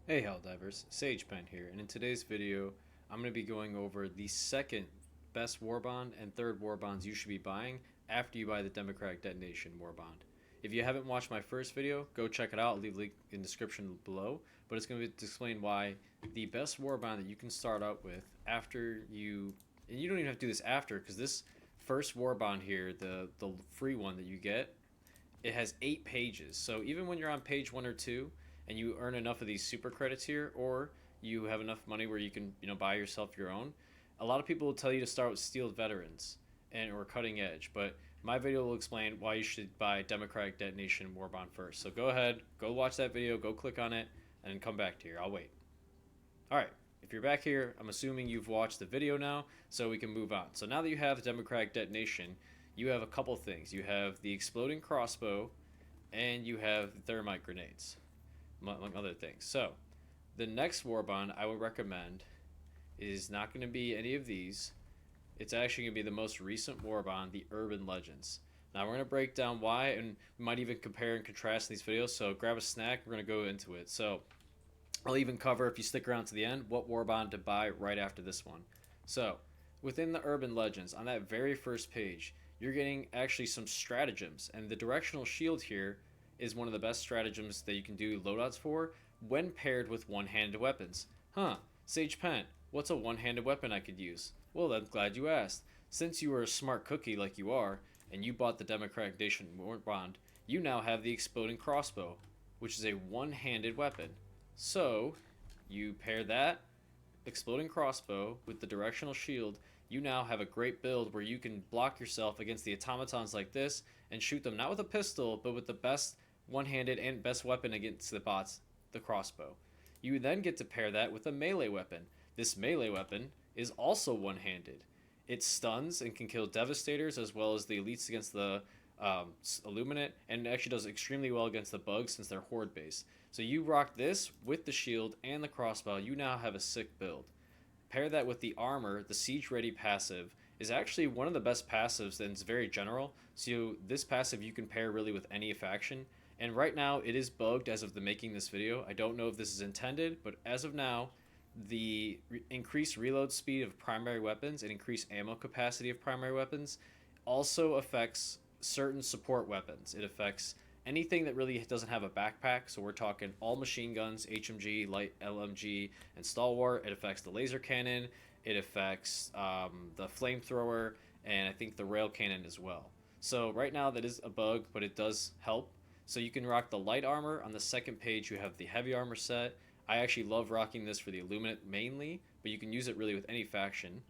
Hey Helldivers, SagePen here, and in today's video, I'm going to be going over the second best warbond and third warbonds you should be buying after you buy the Democratic Detonation warbond. If you haven't watched my first video, go check it out. I'll leave a link in the description below, but it's going to explain why the best warbond that you can start out with after you, and you don't even have to do this after, because this first warbond here, the free one that you get, it has 8 pages. So even when you're on page 1 or 2 and you earn enough of these super credits here, or you have enough money where you can buy yourself your own, a lot of people will tell you to start with Steel Veterans and or Cutting Edge. But my video will explain why you should buy Democratic Detonation Warbond first. So go ahead, go watch that video, go click on it, and then come back to here. I'll wait. All right. If you're back here, I'm assuming you've watched the video now, so we can move on. So now that you have the Democratic Detonation, you have a couple things. You have the exploding crossbow, and you have thermite grenades, among other things. So the next warbond I would recommend is not going to be any of these. It's actually going to be the most recent warbond, the Urban Legends. Now we're going to break down why, and we might even compare and contrast these videos. So grab a snack. We're going to go into it. So I'll even cover, if you stick around to the end, what warbond to buy right after this one. So within the Urban Legends, on that very first page, you're getting actually some stratagems, and the directional shield here is one of the best stratagems that you can do loadouts for when paired with one-handed weapons. Sage Pen, what's a one-handed weapon I could use? Well, I'm glad you asked. Since you are a smart cookie like you are, and you bought the Democratic Detonation Bond, you now have the exploding crossbow, which is a one-handed weapon. So, you pair that exploding crossbow with the directional shield, you now have a great build where you can block yourself against the automatons like this and shoot them not with a pistol, but with the best one-handed and best weapon against the bots, the crossbow. You then get to pair that with a melee weapon. This melee weapon is also one-handed. It stuns and can kill devastators as well as the elites against the Illuminate, and it actually does extremely well against the bugs since they're horde based. So you rock this with the shield and the crossbow, you now have a sick build. Pair that with the armor, the siege ready passive is actually one of the best passives, and it's very general. So this passive you can pair really with any faction. And right now it is bugged as of the making this video. I don't know if this is intended, but as of now, the increased reload speed of primary weapons and increased ammo capacity of primary weapons also affects certain support weapons. It affects anything that really doesn't have a backpack. So we're talking all machine guns, HMG, light LMG, and stalwart. It affects the laser cannon. It affects the flamethrower, and I think the rail cannon as well. So right now that is a bug, but it does help. So you can rock the light armor. On the second page, you have the heavy armor set. I actually love rocking this for the Illuminate mainly, but you can use it really with any faction.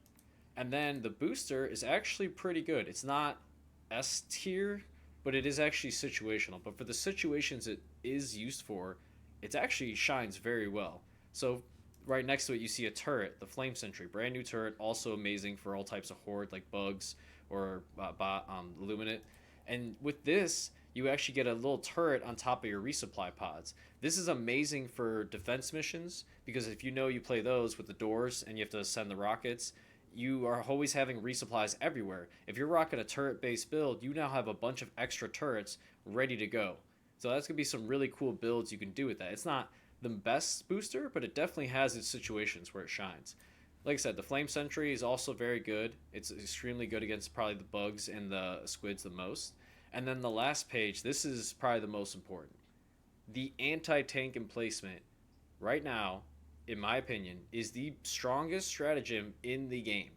And then the booster is actually pretty good. It's not S tier, but it is actually situational. But for the situations it is used for, it actually shines very well. So right next to it, you see a turret, the Flame Sentry, brand new turret, also amazing for all types of horde like bugs or Illuminate. And with this, you actually get a little turret on top of your resupply pods. This is amazing for defense missions because if you know you play those with the doors and you have to send the rockets, you are always having resupplies everywhere. If you're rocking a turret-based build, you now have a bunch of extra turrets ready to go. So that's going to be some really cool builds you can do with that. It's not the best booster, but it definitely has its situations where it shines. Like I said, the Flame Sentry is also very good. It's extremely good against probably the bugs and the squids the most. And then the last page, this is probably the most important. The anti-tank emplacement right now, in my opinion, is the strongest stratagem in the game.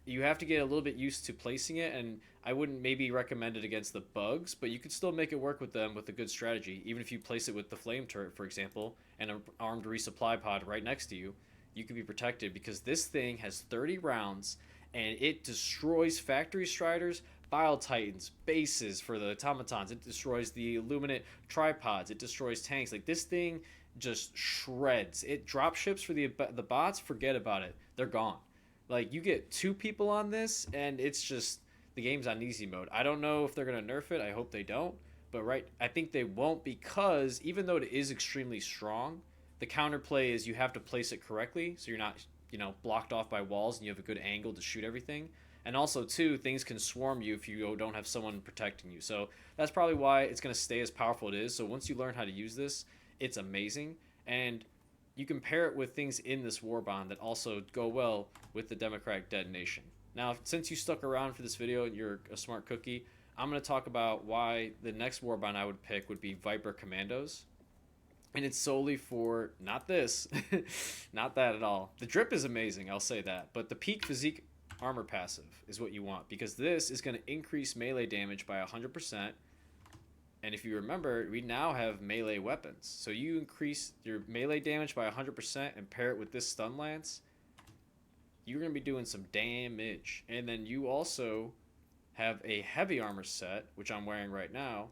You have to get a little bit used to placing it, and I wouldn't maybe recommend it against the bugs, but you could still make it work with them with a good strategy. Even if you place it with the flame turret, for example, and an armed resupply pod right next to you, you can be protected because this thing has 30 rounds and it destroys factory striders, bile titans, bases for the automatons. It destroys the illuminate tripods. It destroys tanks. Like this thing just shreds. It drop ships for the bots. Forget about it. They're gone. Like you get 2 people on this, and it's just the game's on easy mode. I don't know if they're gonna nerf it. I hope they don't. But right, I think they won't because even though it is extremely strong, the counterplay is you have to place it correctly, so you're not blocked off by walls and you have a good angle to shoot everything. And also, too, things can swarm you if you don't have someone protecting you. So that's probably why it's going to stay as powerful it is. So once you learn how to use this, it's amazing. And you can pair it with things in this Warbond that also go well with the Democratic Detonation. Now, since you stuck around for this video and you're a smart cookie, I'm going to talk about why the next Warbond I would pick would be Viper Commandos. And it's solely for, not this, not that at all. The drip is amazing, I'll say that. But the peak physique armor passive is what you want, because this is going to increase melee damage by 100%. And if you remember, we now have melee weapons. So you increase your melee damage by 100% and pair it with this stun lance, you're going to be doing some damage. And then you also have a heavy armor set, which I'm wearing right now.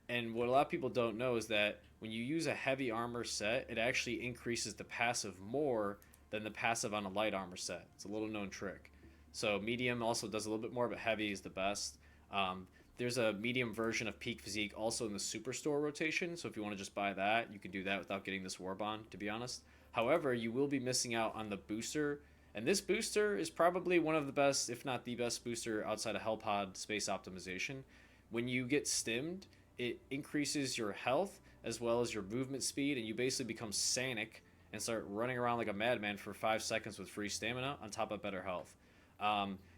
And what a lot of people don't know is that when you use a heavy armor set, it actually increases the passive more than the passive on a light armor set. It's a little known trick. So medium also does a little bit more, but heavy is the best. There's a medium version of Peak Physique also in the Superstore rotation, so if you want to just buy that, you can do that without getting this Warbond, to be honest. However, you will be missing out on the booster, and this booster is probably one of the best, if not the best booster outside of Hellpod Space Optimization. When you get stimmed, it increases your health as well as your movement speed, and you basically become Sanic and start running around like a madman for 5 seconds with free stamina on top of better health.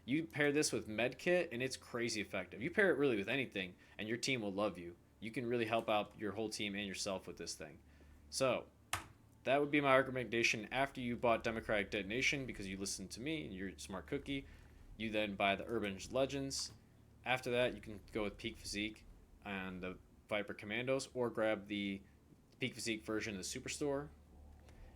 You pair this with Medkit, and it's crazy effective. You pair it really with anything, and your team will love you. You can really help out your whole team and yourself with this thing. So, that would be my recommendation after you bought Democratic Detonation, because you listened to me and you're a smart cookie. You then buy the Urban Legends. After that, you can go with Peak Physique and the Viper Commandos, or grab the Peak Physique version of the Superstore.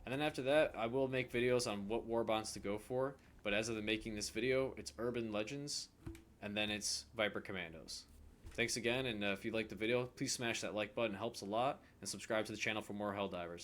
And then after that, I will make videos on what Warbonds to go for. But as of the making this video, it's Urban Legends, and then it's Viper Commandos. Thanks again, and if you liked the video, please smash that like button, it helps a lot, and subscribe to the channel for more Helldivers.